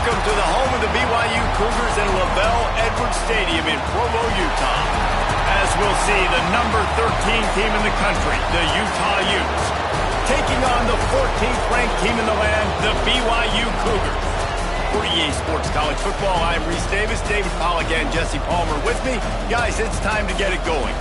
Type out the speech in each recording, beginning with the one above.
Welcome to the home of the BYU Cougars in LaVell Edwards Stadium in Provo, Utah. As we'll see, the number 13 team in the country, the Utah Utes, taking on the 14th ranked team in the land, the BYU Cougars. For EA Sports College Football, I'm Reese Davis, David Pollack, and Jesse Palmer with me. Guys, it's time to get it going.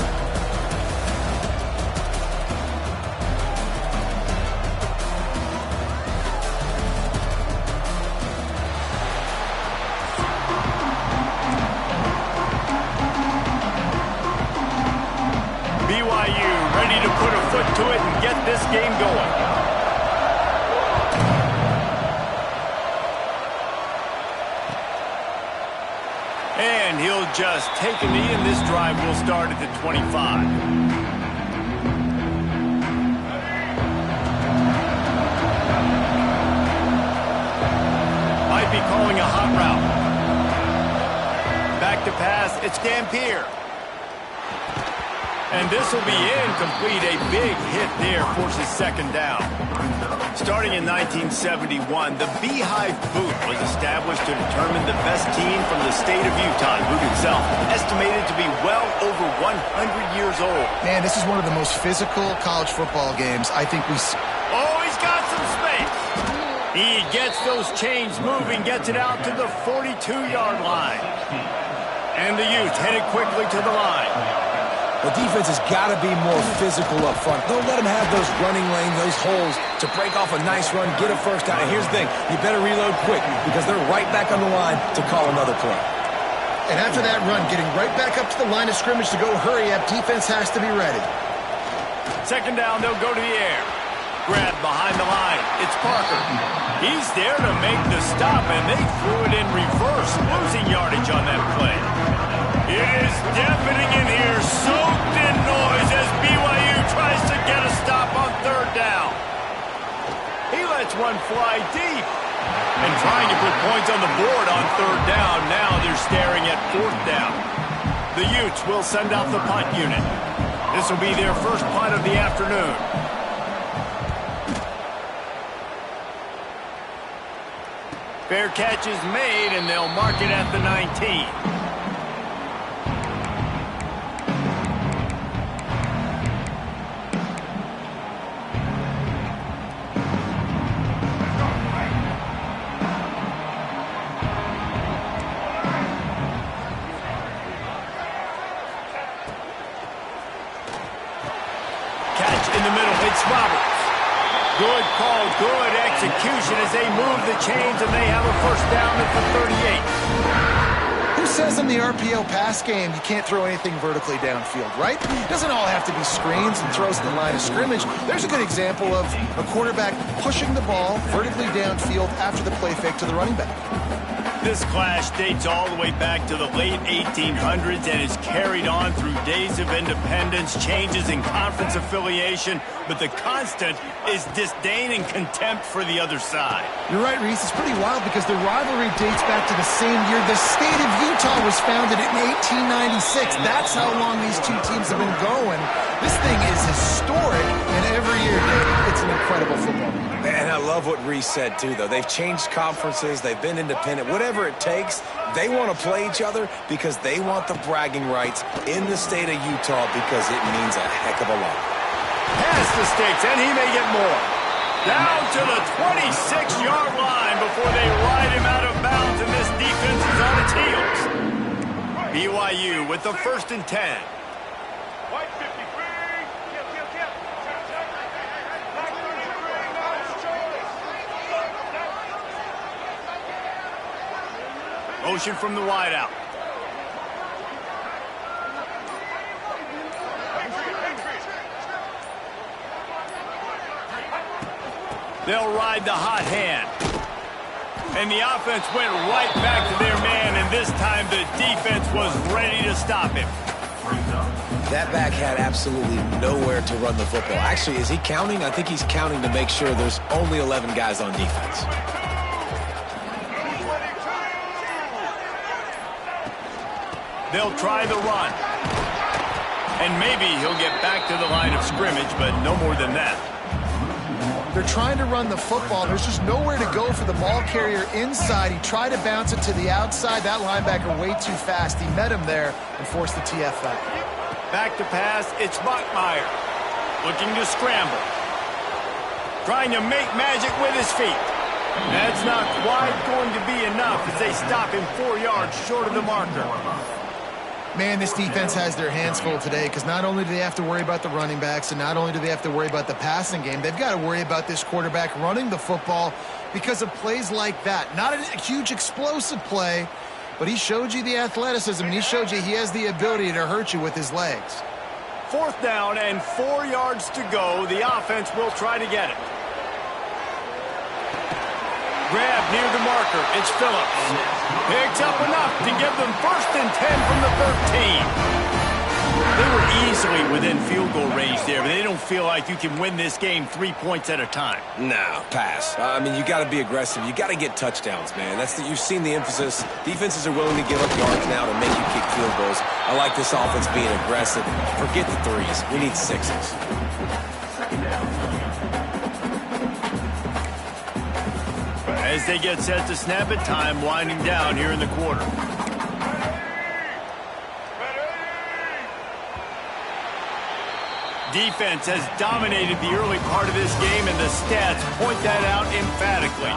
BYU ready to put a foot to it and get this game going. And he'll just take a knee, and this drive will start at the 25. Might be calling a hot route. Back to pass, it's Dampier. And this will be incomplete. A big hit there forces second down. Starting in 1971, the Beehive Boot was established to determine the best team from the state of Utah. Boot itself estimated to be well over 100 years old. Man, this is one of the most physical college football games I think we see. Oh, he's got some space. He gets those chains moving, gets it out to the 42-yard line. And the Utes headed quickly to the line. The defense has got to be more physical up front. Don't let them have those running lanes, those holes to break off a nice run, get a first down. And here's the thing, you better reload quick because they're right back on the line to call another play. And after that run, getting right back up to the line of scrimmage to go hurry up, defense has to be ready. Second down, they'll go to the air. Grab behind the line. It's Parker. He's there to make the stop, and they threw it in reverse, losing yardage on that play. It is deafening in here, soaked in noise as BYU tries to get a stop on third down. He lets one fly deep. And trying to put points on the board on third down. Now they're staring at fourth down. The Utes will send out the punt unit. This will be their first punt of the afternoon. Fair catch is made, and they'll mark it at the 19. Good call, good execution as they move the chains, and they have a first down at the 38. Who says in the RPO pass game you can't throw anything vertically downfield, right? It doesn't all have to be screens and throws at the line of scrimmage. There's a good example of a quarterback pushing the ball vertically downfield after the play fake to the running back. This clash dates all the way back to the late 1800s and is carried on through days of independence, changes in conference affiliation, but the constant is disdain and contempt for the other side. You're right, Reese. It's pretty wild because the rivalry dates back to the same year the state of Utah was founded in 1896. That's how long these two teams have been going. This thing is historic, and every year, it's an incredible football game. And I love what Reese said, too, though. They've changed conferences. They've been independent. Whatever it takes, they want to play each other because they want the bragging rights in the state of Utah because it means a heck of a lot. Past the stakes, and he may get more. Down to the 26-yard line before they ride him out of bounds, and this defense is on its heels. BYU with the 1st and 10. Motion from the wideout. They'll ride the hot hand. And the offense went right back to their man, and this time the defense was ready to stop him. That back had absolutely nowhere to run the football. Actually, is he counting? I think he's counting to make sure there's only 11 guys on defense. They'll try the run. And maybe he'll get back to the line of scrimmage, but no more than that. They're trying to run the football. There's just nowhere to go for the ball carrier inside. He tried to bounce it to the outside. That linebacker way too fast. He met him there and forced the TFL. Back to pass, it's Bachmeier. Looking to scramble. Trying to make magic with his feet. That's not quite going to be enough as they stop him 4 yards short of the marker. Man, this defense has their hands full today because not only do they have to worry about the running backs and not only do they have to worry about the passing game, they've got to worry about this quarterback running the football because of plays like that. Not a huge explosive play, but he showed you the athleticism and he showed you he has the ability to hurt you with his legs. 4th down and 4 yards to go. The offense will try to get it. Grab near the marker. It's Phillips. Picks up enough to give them 1st and 10 from the 13. They were easily within field goal range there, but they don't feel like you can win this game 3 points at a time. No, pass. I mean, you got to be aggressive. You got to get touchdowns, man. You've seen the emphasis. Defenses are willing to give up yards now to make you kick field goals. I like this offense being aggressive. Forget the 3s. We need 6s. As they get set to snap it, time winding down here in the quarter. Defense has dominated the early part of this game, and the stats point that out emphatically.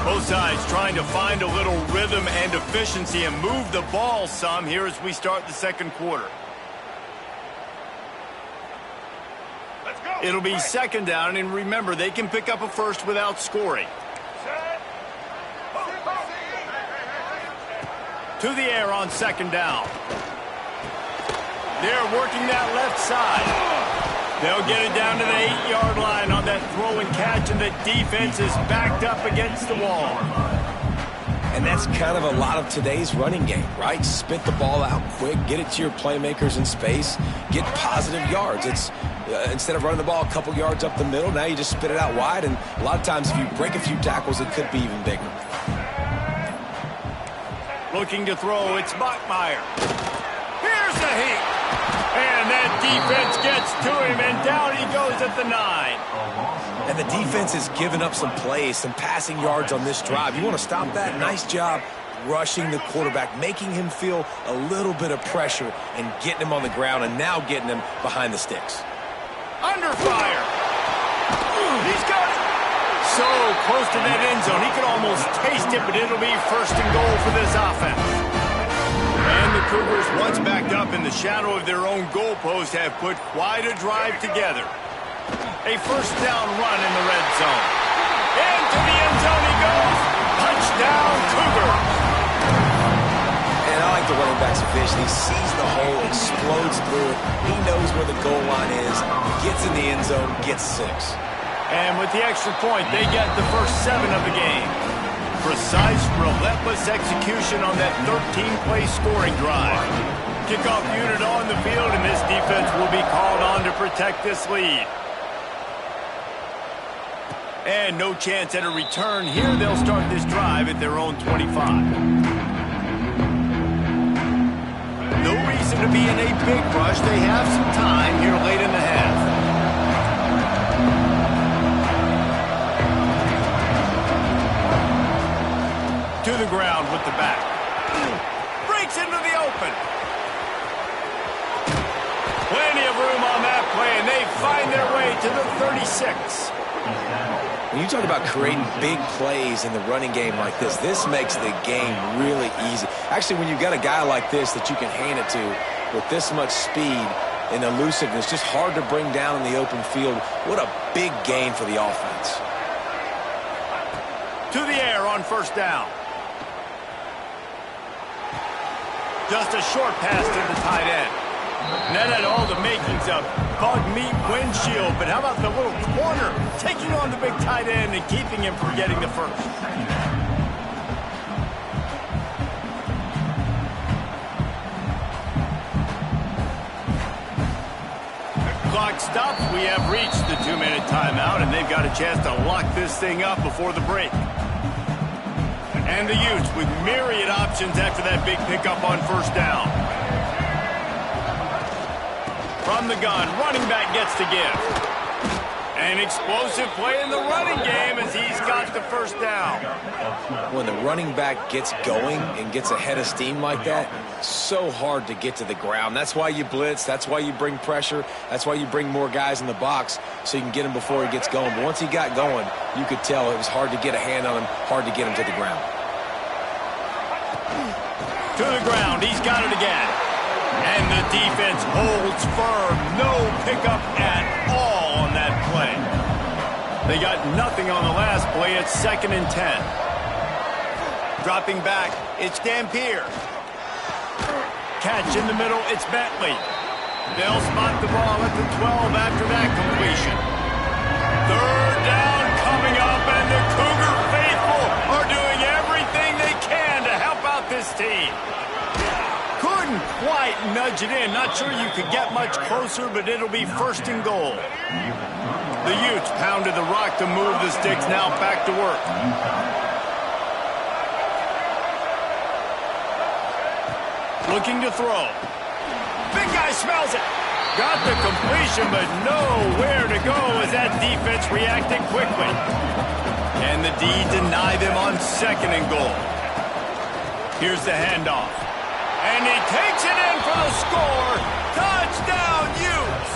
Both sides trying to find a little rhythm and efficiency and move the ball some here as we start the second quarter. It'll be 2nd down, and remember, they can pick up a first without scoring. To the air on 2nd down. They're working that left side. They'll get it down to the 8-yard line on that throw and catch, and the defense is backed up against the wall. And that's kind of a lot of today's running game, right? Spit the ball out quick, get it to your playmakers in space, get positive yards. It's instead of running the ball a couple yards up the middle, now you just spit it out wide, and a lot of times if you break a few tackles, it could be even bigger. Looking to throw, it's Bachmeier. Here's the heat. And that defense gets to him, and down he goes at the 9. And the defense has given up some plays, some passing yards on this drive. You want to stop that? Nice job rushing the quarterback, making him feel a little bit of pressure and getting him on the ground and now getting him behind the sticks. Under fire. He's got it. So close to that end zone. He could almost taste it, but it'll be 1st and goal for this offense. And the Cougars, once backed up in the shadow of their own goalpost, have put quite a drive together. A 1st down run in the red zone. Into the end zone he goes. Touchdown, Cougar. And I like the running back's vision. He sees the hole, explodes through it. He knows where the goal line is, gets in the end zone, gets 6. And with the extra point, they get the first 7 of the game. Precise, relentless execution on that 13-play scoring drive. Kickoff unit on the field, and this defense will be called on to protect this lead. And no chance at a return here. They'll start this drive at their own 25. No reason to be in a big rush. They have some time here late in the half. To the ground with the back. Breaks into the open. Plenty of room on that play, and they find their way to the 36. When you talk about creating big plays in the running game like this makes the game really easy. Actually, when you've got a guy like this that you can hand it to with this much speed and elusiveness, just hard to bring down in the open field, what a big gain for the offense. To the air on 1st down. Just a short pass to the tight end. And that had all the makings of bug meat windshield, but how about the little corner taking on the big tight end and keeping him from getting the first? Clock stops. We have reached the 2-minute timeout, and they've got a chance to lock this thing up before the break. And the Utes with myriad options after that big pickup on 1st down. From the gun, running back gets to give. An explosive play in the running game as he's got the first down. When the running back gets going and gets a head of steam like that, so hard to get to the ground. That's why you blitz. That's why you bring pressure. That's why you bring more guys in the box so you can get him before he gets going. But once he got going, you could tell it was hard to get a hand on him, hard to get him to the ground. To the ground. He's got it again. And the defense holds firm. No pickup at all on that play. They got nothing on the last play. It's 2nd and 10. Dropping back, it's Dampier. Catch in the middle, it's Bentley. They'll spot the ball at the 12 after that completion. 3rd down coming up, and the Cougar faithful are doing everything they can to help out this team. Couldn't quite nudge it in. Not sure you could get much closer, but it'll be 1st and goal. The Utes pounded the rock to move the sticks. Now back to work. Looking to throw. Big guy smells it. Got the completion, but nowhere to go as that defense reacted quickly. And the D deny them on 2nd and goal. Here's the handoff. And he takes it in for the score. Touchdown, Utes!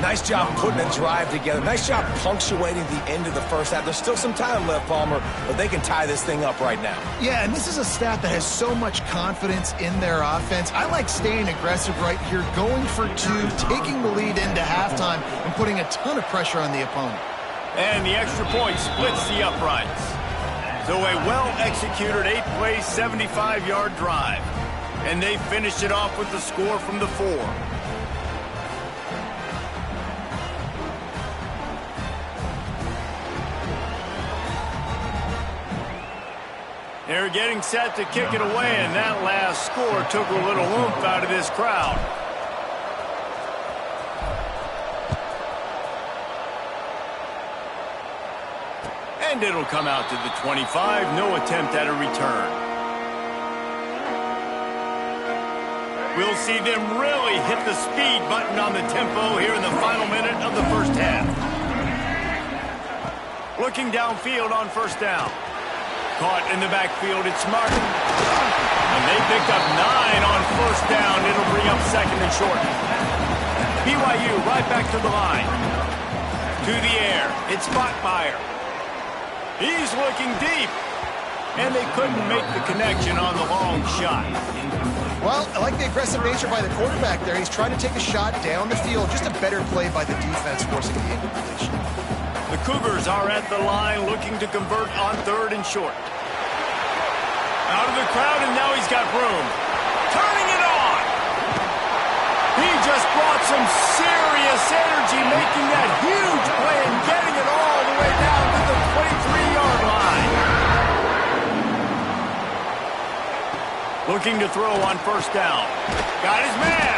Nice job putting a drive together. Nice job punctuating the end of the first half. There's still some time left, Palmer, but they can tie this thing up right now. Yeah, and this is a staff that has so much confidence in their offense. I like staying aggressive right here, going for 2, taking the lead into halftime, and putting a ton of pressure on the opponent. And the extra point splits the uprights. So a well-executed 8-play, 75-yard drive. And they finished it off with the score from the 4. They're getting set to kick it away, and that last score took a little oomph out of this crowd. And it'll come out to the 25. No attempt at a return. We'll see them really hit the speed button on the tempo here in the final minute of the first half. Looking downfield on 1st down. Caught in the backfield, it's Martin. And they picked up 9 on 1st down. It'll bring up 2nd and short. BYU right back to the line. To the air, it's Bachmeier. He's looking deep. And they couldn't make the connection on the long shot. Well, I like the aggressive nature by the quarterback there. He's trying to take a shot down the field. Just a better play by the defense forcing the incompletion. The Cougars are at the line looking to convert on 3rd and short. Out of the crowd, and now he's got room. Turning it on! He just brought some serious energy, making that huge play and getting it all the way down to the 23-yard line. Looking to throw on 1st down. Got his man!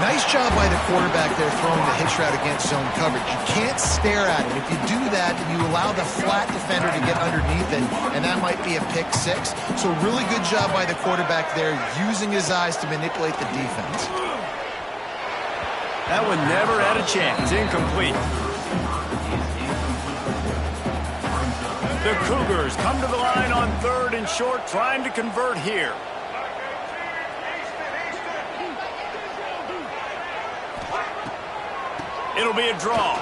Nice job by the quarterback there throwing the hitch route against zone coverage. You can't stare at it. If you do that, you allow the flat defender to get underneath it, and that might be a pick 6. So really good job by the quarterback there, using his eyes to manipulate the defense. That one never had a chance. Incomplete. The Cougars come to the line on 3rd and short, trying to convert here. It'll be a draw.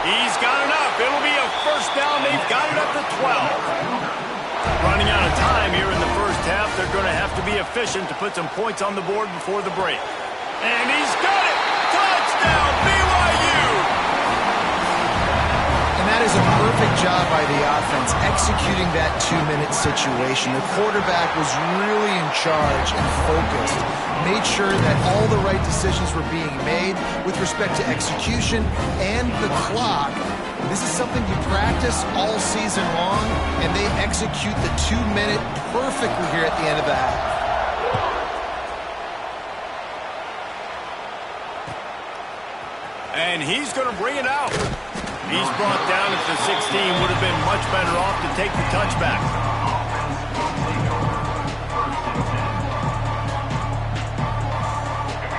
He's got enough. It'll be a 1st down. They've got it at the 12. Running out of time here in the first half. They're going to have to be efficient to put some points on the board before the break. And he's got it. Touchdown, BYU. And that is a perfect job by the offense, executing that 2-minute situation. The quarterback was really in charge and focused, made sure that all the right decisions were being made with respect to execution and the clock. This is something you practice all season long, and they execute the 2-minute perfectly here at the end of the half. And he's going to bring it out. He's brought down at the 16. Would have been much better off to take the touchback.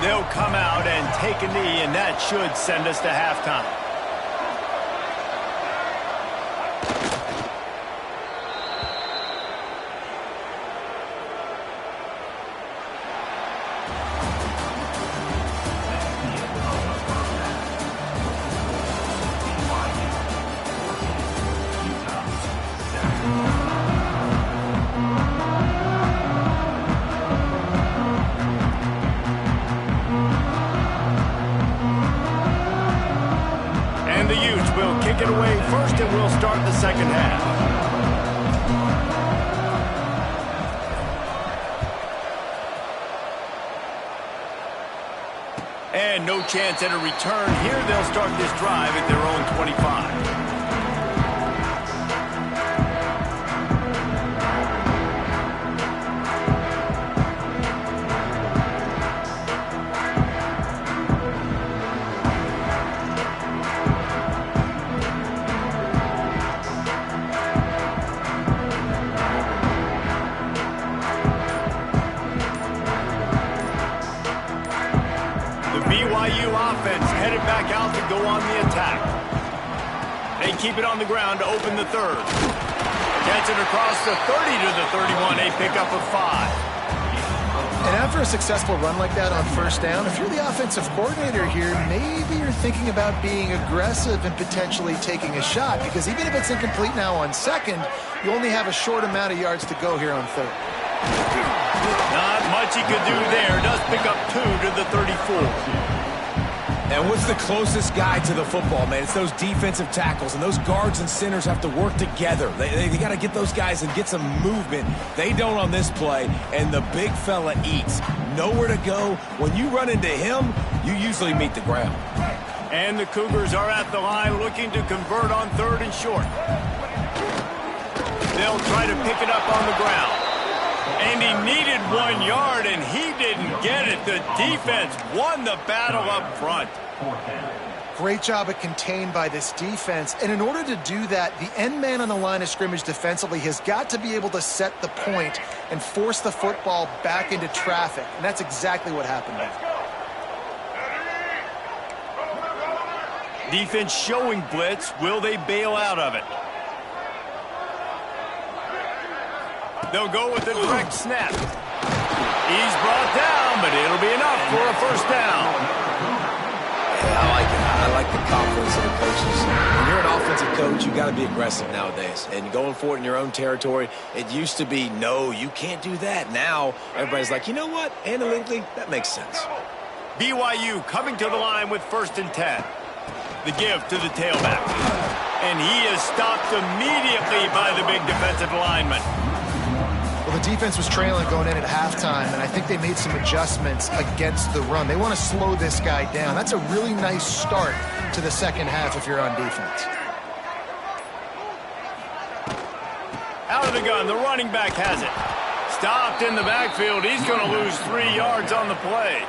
They'll come out and take a knee, and that should send us to halftime. And the Utes will kick it away first, and we'll start the second half. And no chance at a return here. They'll start this drive at their own 25. BYU offense headed back out to go on the attack. They keep it on the ground to open the third. Gets it across the 30 to the 31, a pickup of 5. And after a successful run like that on first down, if you're the offensive coordinator here, maybe you're thinking about being aggressive and potentially taking a shot, because even if it's incomplete now on second, you only have a short amount of yards to go here on third. Not much he could do there. Does pick up 2 to the 34. And what's the closest guy to the football, man? It's those defensive tackles, and those guards and centers have to work together. They got to get those guys and get some movement. They don't on this play, and the big fella eats. Nowhere to go. When you run into him, you usually meet the ground. And the Cougars are at the line looking to convert on third and short. They'll try to pick it up on the ground. And he needed 1 yard, and he didn't get it. The defense won the battle up front. Great job at contained by this defense. And in order to do that, the end man on the line of scrimmage defensively has got to be able to set the point and force the football back into traffic. And that's exactly what happened there. Defense showing blitz. Will they bail out of it? They'll go with a direct snap. He's brought down, but it'll be enough for a first down. Yeah, I like it. I like the confidence of the coaches. When you're an offensive coach, you got to be aggressive nowadays. And going for it in your own territory, it used to be, no, you can't do that. Now, everybody's like, you know what? Analytically, that makes sense. BYU coming to the line with 1st and 10. The give to the tailback. And he is stopped immediately by the big defensive lineman. Well, the defense was trailing going in at halftime, and I think they made some adjustments against the run. They want to slow this guy down. That's a really nice start to the second half if you're on defense. Out of the gun, the running back has it. Stopped in the backfield. He's going to lose 3 yards on the play.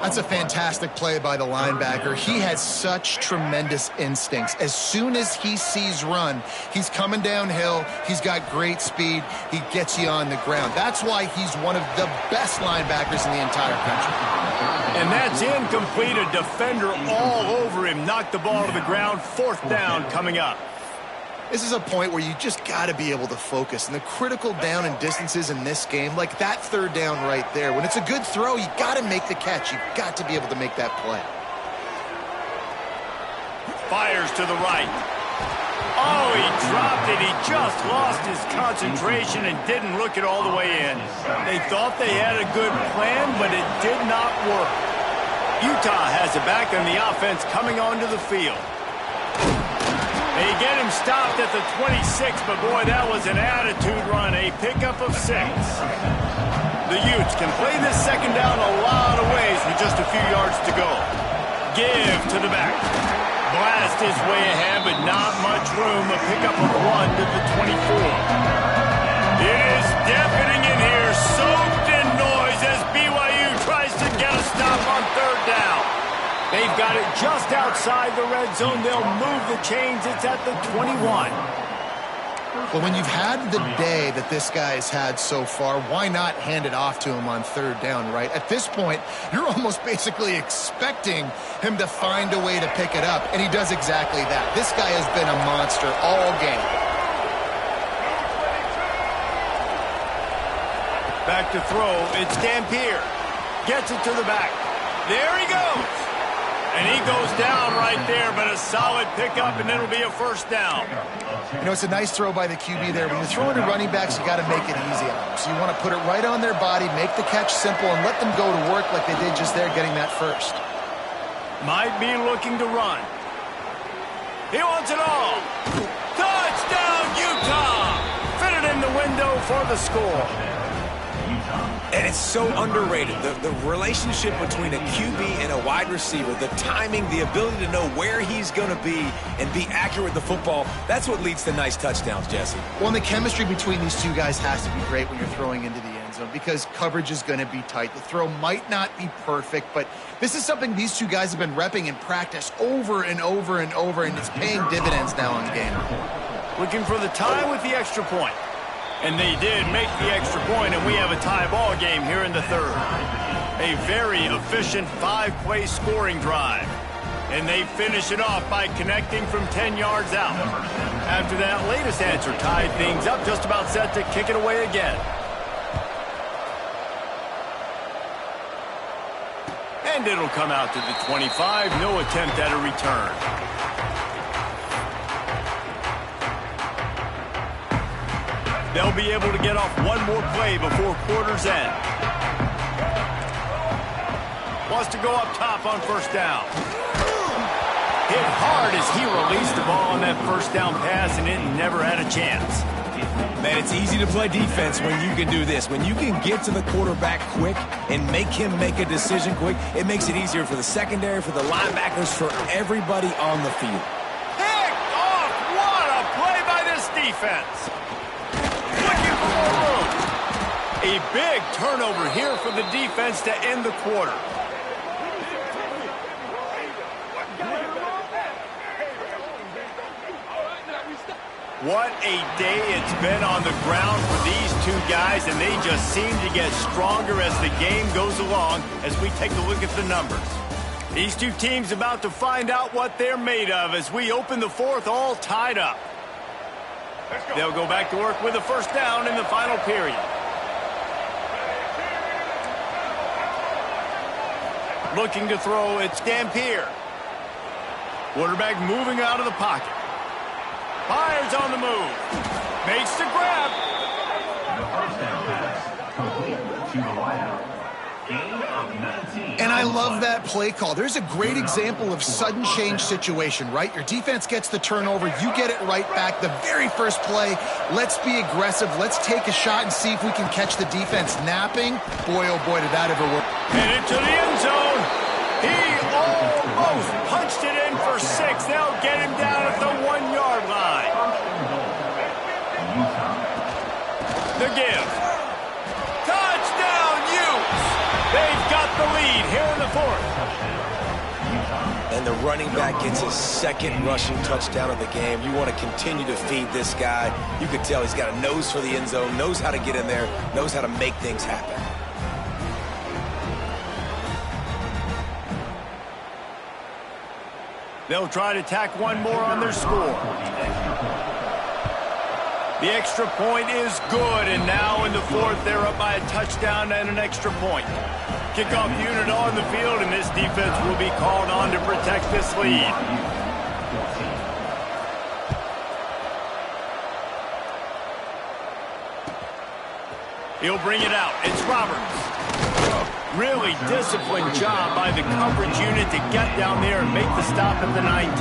That's a fantastic play by the linebacker. He has such tremendous instincts. As soon as he sees run, he's coming downhill. He's got great speed. He gets you on the ground. That's why he's one of the best linebackers in the entire country. And that's incomplete. A defender all over him. Knocked the ball to the ground. 4th down coming up. This is a point where you just got to be able to focus. And the critical down and distances in this game, like that 3rd down right there, when it's a good throw, you got to make the catch. You got to be able to make that play. Fires to the right. Oh, he dropped it. He just lost his concentration and didn't look it all the way in. They thought they had a good plan, but it did not work. Utah has it back on the offense coming onto the field. They get him stopped at the 26, but boy, that was an attitude run, a pickup of 6. The Utes can play this second down a lot of ways with just a few yards to go. Give to the back. Blast his way ahead, but not much room. A pickup of 1 to the 24. It is deafening in here, soaked in noise as BYU tries to get a stop on 3rd down. They've got it just outside the red zone. They'll move the chains. It's at the 21. Well, when you've had the day that this guy has had so far, why not hand it off to him on third down, right? At this point, you're almost basically expecting him to find a way to pick it up, and he does exactly that. This guy has been a monster all game. Back to throw, it's Dampier. Gets it to the back. There he goes. And he goes down right there, but a solid pickup, and it'll be a first down. You know, it's a nice throw by the QB there. When you're throwing to running backs, you got to make it easy on them. So you want to put it right on their body, make the catch simple, and let them go to work like they did just there, getting that first. Might be looking to run. He wants it all. Touchdown, Utah! Fitted in the window for the score. And it's so underrated. The relationship between a QB and a wide receiver, the timing, the ability to know where he's going to be and be accurate with the football, that's what leads to nice touchdowns, Jesse. Well, and the chemistry between these two guys has to be great when you're throwing into the end zone because coverage is going to be tight. The throw might not be perfect, but this is something these two guys have been repping in practice over and over and over, and it's paying dividends now in game. Looking for the tie with the extra point. And they did make the extra point, and we have a tie ball game here in the third. A very efficient 5-play scoring drive. And they finish it off by connecting from 10 yards out. After that latest answer tied things up, just about set to kick it away again. And it'll come out to the 25. No attempt at a return. They'll be able to get off one more play before quarter's end. Wants to go up top on first down. Hit hard as he released the ball on that first down pass, and it never had a chance. Man, it's easy to play defense when you can do this. When you can get to the quarterback quick and make him make a decision quick, it makes it easier for the secondary, for the linebackers, for everybody on the field. Picked off! What a play by this defense! A big turnover here for the defense to end the quarter. What a day it's been on the ground for these two guys, and they just seem to get stronger as the game goes along as we take a look at the numbers. These two teams about to find out what they're made of as we open the fourth all tied up. They'll go back to work with a first down in the final period. Looking to throw, it's Dampier. Quarterback moving out of the pocket. Fires on the move. Makes the grab. The first down pass complete to the wideout. Gain of 19. And I love that play call. There's a great example of sudden change situation, right? Your defense gets the turnover. You get it right back. The very first play, let's be aggressive. Let's take a shot and see if we can catch the defense napping. Boy, oh boy, did that ever work. And into the end zone. He almost punched it in for 6. They'll get him down at the 1-yard line. The give. Touchdown, Utes. They've got the lead here in the fourth. And the running back gets his second rushing touchdown of the game. You want to continue to feed this guy. You could tell he's got a nose for the end zone, knows how to get in there, knows how to make things happen. They'll try to tack one more on their score. The extra point is good, and now in the fourth, they're up by a touchdown and an extra point. Kickoff unit on the field, and this defense will be called on to protect this lead. He'll bring it out. It's Roberts. Really disciplined job by the coverage unit to get down there and make the stop at the 19.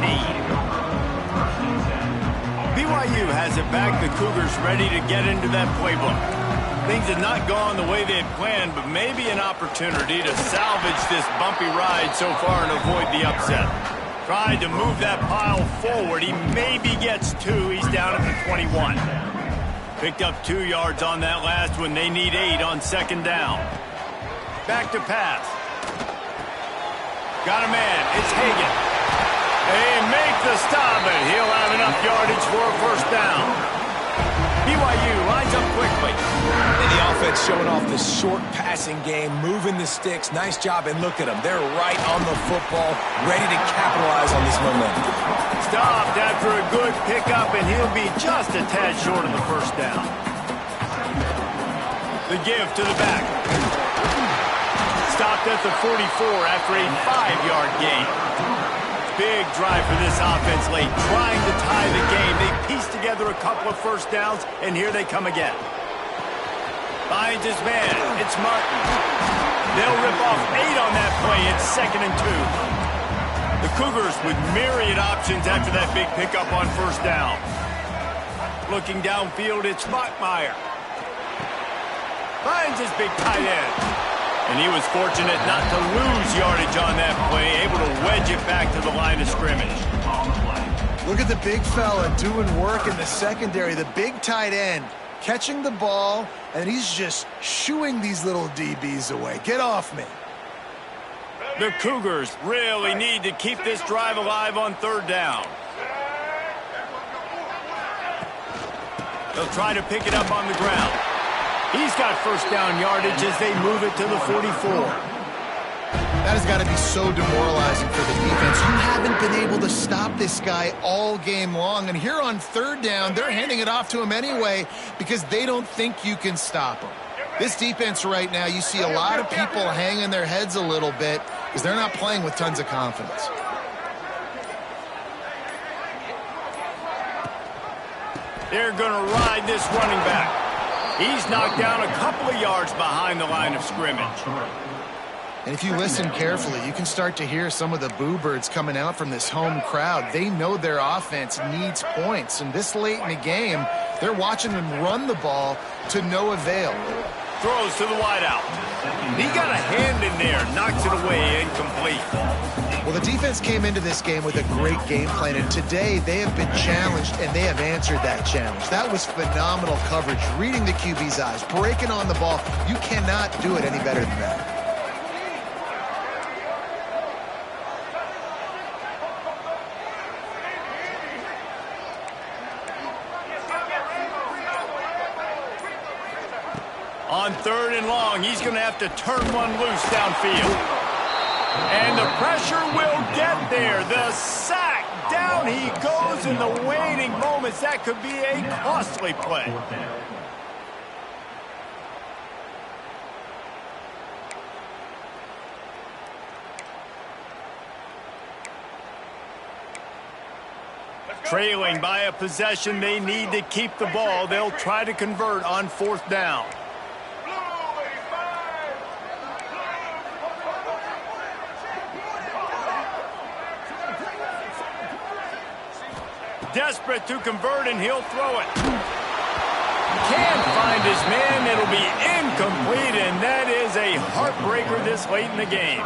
BYU has it back. The Cougars ready to get into that playbook. Things have not gone the way they had planned, but maybe an opportunity to salvage this bumpy ride so far and avoid the upset. Tried to move that pile forward. He maybe gets 2. He's down at the 21. Picked up 2 yards on that last one. They need 8 on second down. Back to pass. Got a man. It's Hagan. They make the stop, and he'll have enough yardage for a first down. BYU lines up quickly. And the offense showing off the short passing game, moving the sticks. Nice job, and look at them. They're right on the football, ready to capitalize on this momentum. Stopped after a good pickup, and he'll be just a tad short of the first down. The give to the back. Stopped at the 44 after a 5-yard gain. Big drive for this offense late, trying to tie the game. They pieced together a couple of first downs, and here they come again. Finds his man. It's Martin. They'll rip off 8 on that play. It's 2nd and 2. The Cougars with myriad options after that big pickup on first down. Looking downfield, it's Bachmeier. Finds his big tight end. And he was fortunate not to lose yardage on that play, able to wedge it back to the line of scrimmage. Look at the big fella doing work in the secondary, the big tight end, catching the ball, and he's just shooing these little DBs away. Get off me. The Cougars really need to keep this drive alive on 3rd down. They'll try to pick it up on the ground. He's got first down yardage as they move it to the 44. That has got to be so demoralizing for the defense. You haven't been able to stop this guy all game long. And here on 3rd down, they're handing it off to him anyway because they don't think you can stop him. This defense right now, you see a lot of people hanging their heads a little bit because they're not playing with tons of confidence. They're going to ride this running back. He's knocked down a couple of yards behind the line of scrimmage. And if you listen carefully, you can start to hear some of the boo birds coming out from this home crowd. They know their offense needs points. And this late in the game, they're watching them run the ball to no avail. Throws to the wideout. He got a hand in there, knocks it away, incomplete. Well, the defense came into this game with a great game plan, and today they have been challenged, and they have answered that challenge. That was phenomenal coverage, reading the QB's eyes, breaking on the ball. You cannot do it any better than that. On 3rd and long, he's going to have to turn one loose downfield. And the pressure will get there. The sack. Down he goes in the waning moments. That could be a costly play. Trailing by a possession, they need to keep the ball. They'll try to convert on 4th down. Desperate to convert, and he'll throw it. Can't find his man. It'll be incomplete, and that is a heartbreaker this late in the game.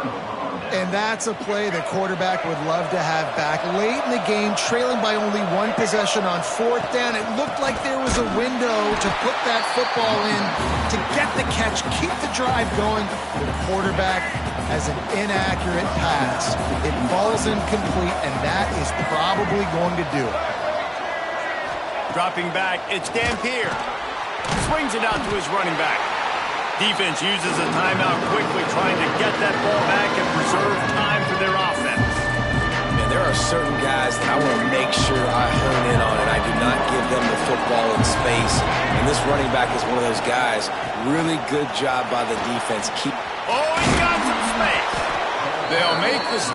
And that's a play the quarterback would love to have back. Late in the game, trailing by only 1 possession on 4th down, it looked like there was a window to put that football in, to get the catch, keep the drive going. The quarterback has an inaccurate pass. It falls incomplete, and that is probably going to do it. Dropping back, it's Dampier. Swings it out to his running back. Defense uses a timeout quickly, trying to get that ball back and preserve time for their offense. Man, there are certain guys that I want to make sure I hone in on, and I do not give them the football in space. And this running back is one of those guys. Really good job by the defense. Oh, he's got some space. They'll make this.